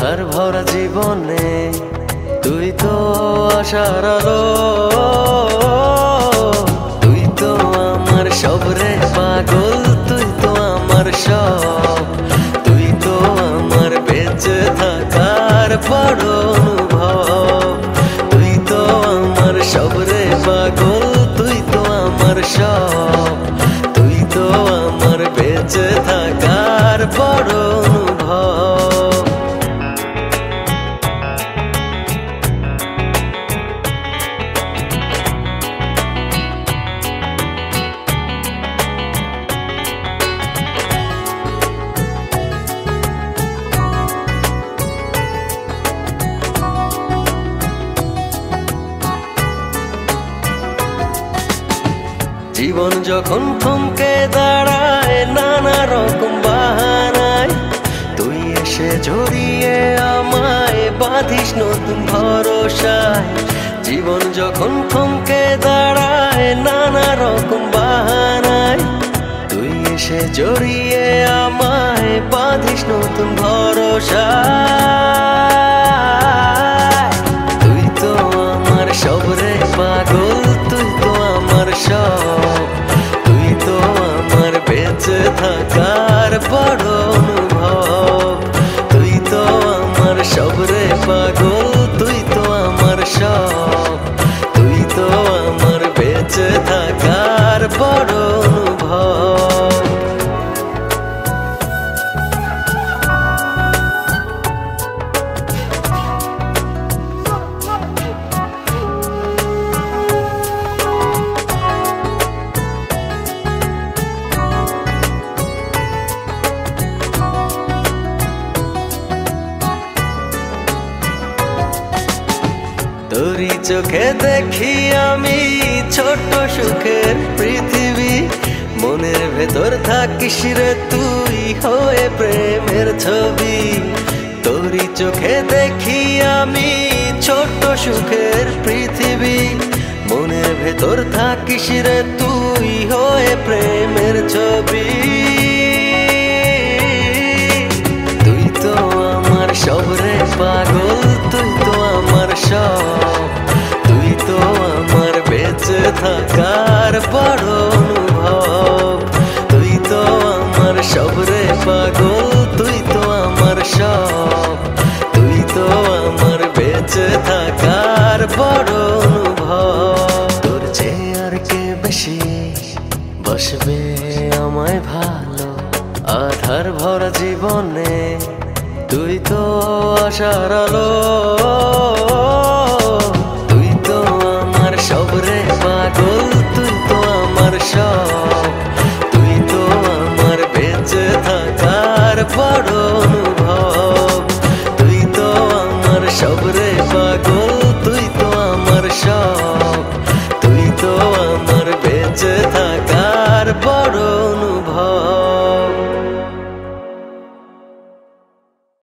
আধার ভরা জীবনে তুই তো আশার আলো, তুই তো আমার সব রে পাগল, তুই তো আমার সব, তুই তো আমার বেঁচে থাকার বড় অনুভব, তুই তো আমার সব রে পাগল, তুই তো আমার সব, তুই তো আমার বেঁচে থাকার বড় অনুভব। জীবন যখন থমকে দাঁড়ায় নানা রকম বাহানায়, তুই এসে জড়িয়ে আমায় বাঁধিস নতুন ভরসায়। জীবন যখন থমকে দাঁড়ায় নানা রকম বাহানায়, তুই এসে জড়িয়ে আমায় বাঁধিস নতুন ভরসায়। তুই তো আমার সব রে পাগল, তুই তো আমার সব, তুই তো আমার বেঁচে থাকার বড় অনুভব, তুই তো আমার সব রে পাগল, তুই তো আমার সব, তুই তো আমার বেঁচে থাকার বড় অনুভব। তোরই চোখে দেখি আমি ছোট্ট সুখের পৃথিবী, মনের ভেতর থাকিস রে তুই হয়ে প্রেমের ছবি। তোরই চোখে দেখি আমি ছোট্ট সুখের পৃথিবী, মনের ভেতর থাকিস রে তুই হয়ে প্রেমের ছবি। তুই তো আমার সব রে পাগল, তুই তো আমার সব, তুই তো আমার বেঁচে থাকার বড় অনুভব, তুই তো আমার সব রে পাগল, তুই তো আমার সব, তুই তো আমার বেঁচে থাকার বড় অনুভব। তোর চেয়ে আর কে বেশি বসবে আমায় ভালো, আধার ভরা জীবনে তুই তো আশার আলো, তুই তো আমার সব রে পাগল, তুই তো আমার সব, তুই তো আমার বেঁচে থাকার বড় অনুভব, তুই তো আমার সব রে পাগল।